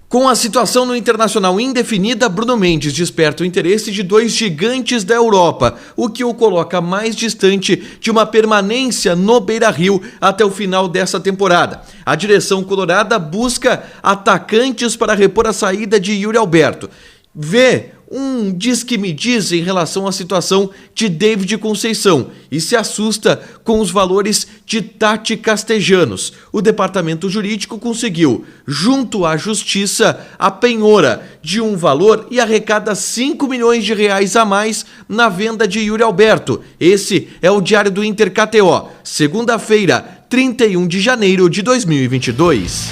Com a situação no Internacional indefinida, Bruno Mendes desperta o interesse de dois gigantes da Europa, o que o coloca mais distante de uma permanência no Beira-Rio até o final dessa temporada. A direção colorada busca atacantes para repor a saída de Yuri Alberto. Vê um diz-que-me-diz em relação à situação de David Conceição e se assusta com os valores de Tati Castejanos. O departamento jurídico conseguiu, junto à justiça, a penhora de um valor e arrecada 5 milhões de reais a mais na venda de Yuri Alberto. Esse é o Diário do Inter KTO, segunda-feira, 31 de janeiro de 2022.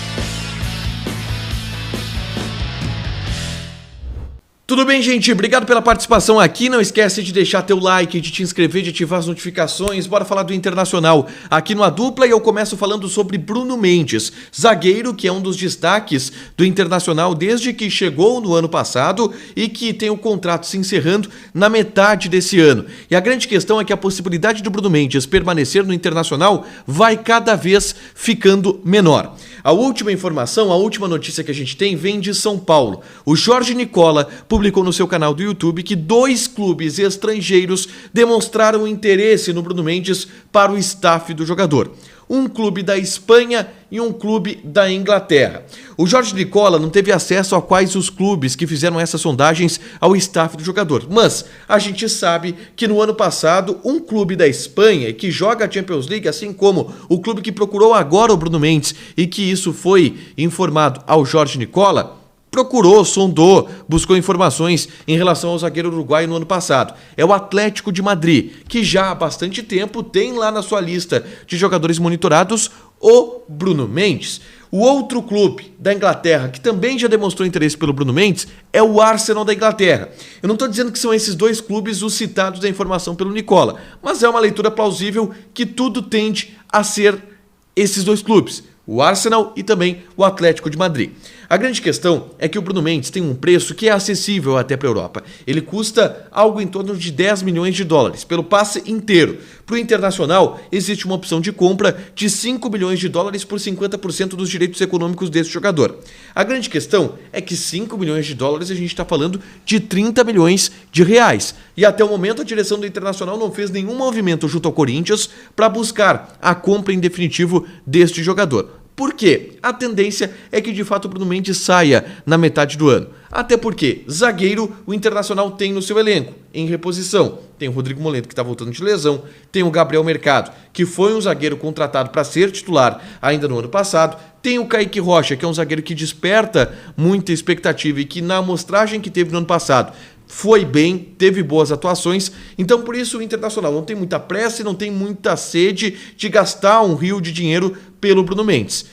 Tudo bem, gente? Obrigado pela participação aqui. Não esquece de deixar teu like, de te inscrever, de ativar as notificações. Bora falar do Internacional aqui no A Dupla e eu começo falando sobre Bruno Mendes, zagueiro que é um dos destaques do Internacional desde que chegou no ano passado e que tem o contrato se encerrando na metade desse ano. E a grande questão é que a possibilidade do Bruno Mendes permanecer no Internacional vai cada vez ficando menor. A última informação, a última notícia que a gente tem vem de São Paulo. O Jorge Nicola publicou no seu canal do YouTube que 2 clubes estrangeiros demonstraram interesse no Bruno Mendes para o staff do jogador. Um clube da Espanha e um clube da Inglaterra. O Jorge Nicola não teve acesso a quais os clubes que fizeram essas sondagens ao staff do jogador, mas a gente sabe que no ano passado um clube da Espanha que joga a Champions League, assim como o clube que procurou agora o Bruno Mendes e que isso foi informado ao Jorge Nicola, procurou, sondou, buscou informações em relação ao zagueiro uruguaio no ano passado. É o Atlético de Madrid, que já há bastante tempo tem lá na sua lista de jogadores monitorados o Bruno Mendes. O outro clube da Inglaterra que também já demonstrou interesse pelo Bruno Mendes é o Arsenal da Inglaterra. Eu não estou dizendo que são esses 2 clubes os citados da informação pelo Nicola, mas é uma leitura plausível que tudo tende a ser esses 2 clubes, o Arsenal e também o Atlético de Madrid. A grande questão é que o Bruno Mendes tem um preço que é acessível até para a Europa. Ele custa algo em torno de 10 milhões de dólares pelo passe inteiro. Para o Internacional, existe uma opção de compra de 5 milhões de dólares por 50% dos direitos econômicos desse jogador. A grande questão é que 5 milhões de dólares a gente está falando de 30 milhões de reais. E até o momento a direção do Internacional não fez nenhum movimento junto ao Corinthians para buscar a compra em definitivo deste jogador. Por quê? A tendência é que de fato o Bruno Mendes saia na metade do ano. Até porque zagueiro o Internacional tem no seu elenco, em reposição. Tem o Rodrigo Molento que está voltando de lesão, tem o Gabriel Mercado, que foi um zagueiro contratado para ser titular ainda no ano passado, tem o Kaique Rocha, que é um zagueiro que desperta muita expectativa e que na amostragem que teve no ano passado foi bem, teve boas atuações, então por isso o Internacional não tem muita pressa e não tem muita sede de gastar um rio de dinheiro pelo Bruno Mendes.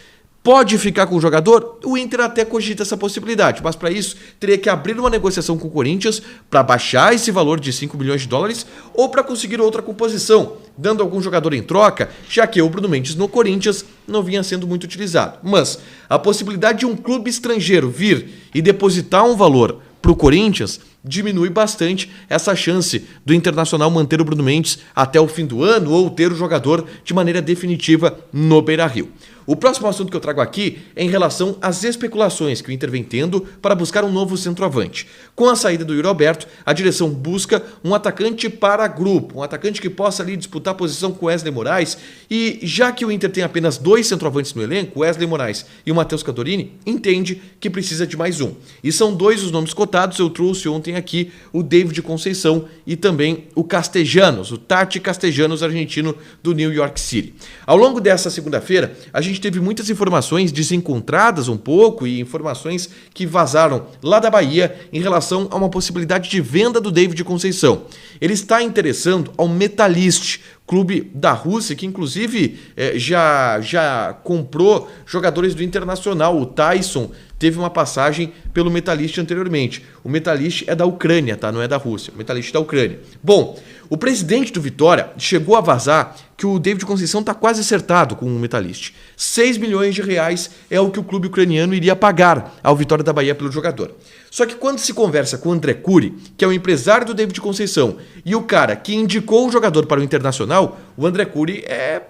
Pode ficar com o jogador? O Inter até cogita essa possibilidade, mas para isso teria que abrir uma negociação com o Corinthians para baixar esse valor de 5 milhões de dólares ou para conseguir outra composição, dando algum jogador em troca, já que o Bruno Mendes no Corinthians não vinha sendo muito utilizado. Mas a possibilidade de um clube estrangeiro vir e depositar um valor para o Corinthians diminui bastante essa chance do Internacional manter o Bruno Mendes até o fim do ano ou ter o jogador de maneira definitiva no Beira-Rio. O próximo assunto que eu trago aqui é em relação às especulações que o Inter vem tendo para buscar um novo centroavante. Com a saída do Yuri Alberto, a direção busca um atacante para grupo, um atacante que possa ali disputar a posição com Wesley Moraes, e já que o Inter tem apenas 2 centroavantes no elenco, Wesley Moraes e o Matheus Cantorini, entende que precisa de mais um. E são 2 os nomes cotados, eu trouxe ontem aqui o David Conceição e também o Castejanos, o Tati Castejanos, argentino do New York City. Ao longo dessa segunda-feira, a gente teve muitas informações desencontradas um pouco e informações que vazaram lá da Bahia em relação a uma possibilidade de venda do David Conceição. Ele está interessando ao Metalist, clube da Rússia, que inclusive já comprou jogadores do Internacional. O Tyson teve uma passagem pelo Metalist anteriormente. O Metalist é da Ucrânia, tá? Não é da Rússia. O Metalist é da Ucrânia. Bom, o presidente do Vitória chegou a vazar que o David Conceição está quase acertado com o Metalist. 6 milhões de reais é o que o clube ucraniano iria pagar ao Vitória da Bahia pelo jogador. Só que quando se conversa com o André Curi, que é o empresário do David Conceição, e o cara que indicou o jogador para o Internacional, o André Curi é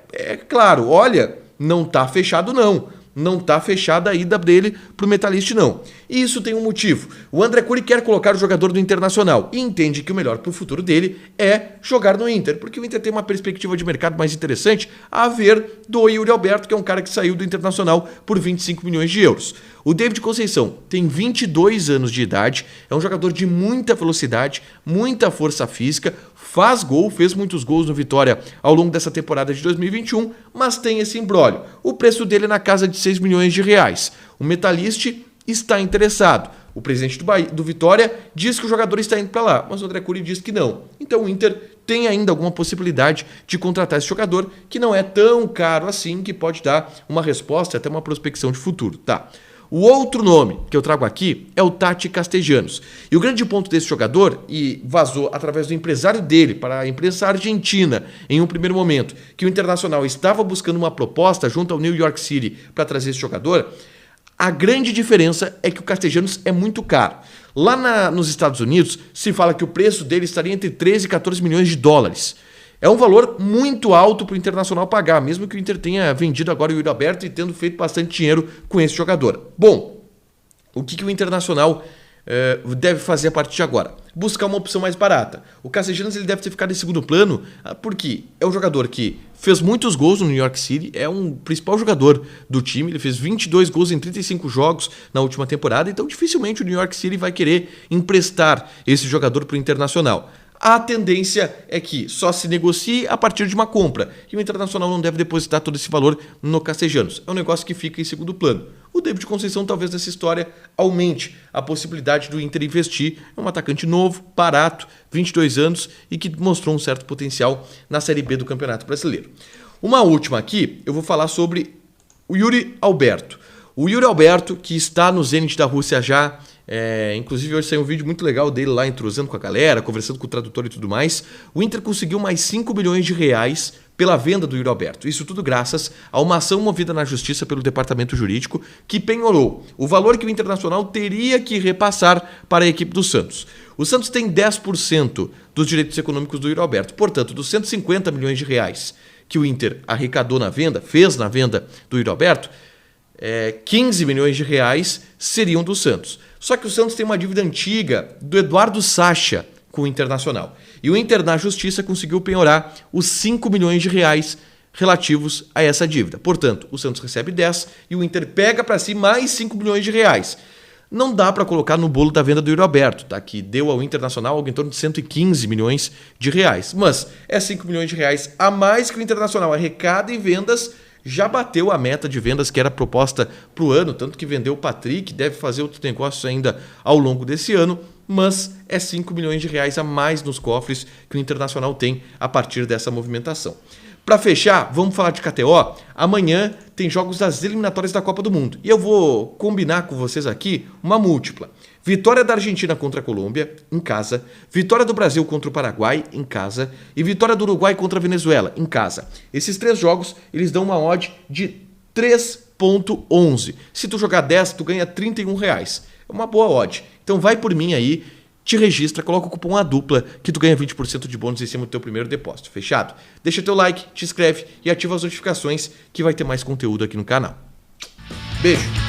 claro, olha, não tá fechado não. não está fechada a ida dele para o Metalist, não. E isso tem um motivo. O André Curi quer colocar o jogador do Internacional e entende que o melhor para o futuro dele é jogar no Inter, porque o Inter tem uma perspectiva de mercado mais interessante a ver do Yuri Alberto, que é um cara que saiu do Internacional por 25 milhões de euros. O David Conceição tem 22 anos de idade, é um jogador de muita velocidade, muita força física, faz gol, fez muitos gols no Vitória ao longo dessa temporada de 2021, mas tem esse imbróglio. O preço dele é na casa de 6 milhões de reais. O Metalist está interessado. O presidente do Vitória diz que o jogador está indo para lá, mas o André Curi diz que não. Então o Inter tem ainda alguma possibilidade de contratar esse jogador, que não é tão caro assim, que pode dar uma resposta, até uma prospecção de futuro, tá? O outro nome que eu trago aqui é o Tati Castellanos. E o grande ponto desse jogador, e vazou através do empresário dele para a imprensa argentina em um primeiro momento, que o Internacional estava buscando uma proposta junto ao New York City para trazer esse jogador, a grande diferença é que o Castellanos é muito caro. Lá nos Estados Unidos se fala que o preço dele estaria entre 13 e 14 milhões de dólares. É um valor muito alto para o Internacional pagar, mesmo que o Inter tenha vendido agora o Yuri Alberto e tendo feito bastante dinheiro com esse jogador. Bom, o que o Internacional deve fazer a partir de agora? Buscar uma opção mais barata. O Castellanos ele deve ter ficado em segundo plano, porque é um jogador que fez muitos gols no New York City, é um principal jogador do time, ele fez 22 gols em 35 jogos na última temporada, então dificilmente o New York City vai querer emprestar esse jogador para o Internacional. A tendência é que só se negocie a partir de uma compra. E o Internacional não deve depositar todo esse valor no Castellanos. É um negócio que fica em segundo plano. O David Conceição talvez nessa história aumente a possibilidade do Inter investir. É um atacante novo, barato, 22 anos e que mostrou um certo potencial na Série B do Campeonato Brasileiro. Uma última aqui, eu vou falar sobre o Yuri Alberto. O Yuri Alberto, que está no Zenit da Rússia já, inclusive hoje saiu um vídeo muito legal dele lá entrosando com a galera, conversando com o tradutor e tudo mais. O Inter conseguiu mais 5 milhões de reais pela venda do Yuri Alberto. Isso tudo graças a uma ação movida na justiça pelo departamento jurídico que penhorou o valor que o Internacional teria que repassar para a equipe do Santos. O Santos tem 10% dos direitos econômicos do Yuri Alberto. Portanto, dos 150 milhões de reais que o Inter arrecadou na venda, fez na venda do Yuri Alberto, 15 milhões de reais seriam do Santos. Só que o Santos tem uma dívida antiga do Eduardo Sacha com o Internacional. E o Inter, na justiça, conseguiu penhorar os 5 milhões de reais relativos a essa dívida. Portanto, o Santos recebe 10 e o Inter pega para si mais 5 milhões de reais. Não dá para colocar no bolo da venda do Yuri Alberto, tá? Que deu ao Internacional algo em torno de 115 milhões de reais. Mas é 5 milhões de reais a mais que o Internacional arrecada em vendas. Já bateu a meta de vendas que era proposta para o ano, tanto que vendeu o Patrick, deve fazer outros negócios ainda ao longo desse ano, mas é 5 milhões de reais a mais nos cofres que o Internacional tem a partir dessa movimentação. Para fechar, vamos falar de KTO. Amanhã tem jogos das eliminatórias da Copa do Mundo e eu vou combinar com vocês aqui uma múltipla. Vitória da Argentina contra a Colômbia, em casa. Vitória do Brasil contra o Paraguai, em casa. E vitória do Uruguai contra a Venezuela, em casa. Esses 3 jogos, eles dão uma odd de 3,11. Se tu jogar 10, tu ganha R$31. É uma boa odd. Então vai por mim aí, te registra, coloca o cupom ADUPLA que tu ganha 20% de bônus em cima do teu primeiro depósito. Fechado? Deixa teu like, te inscreve e ativa as notificações que vai ter mais conteúdo aqui no canal. Beijo!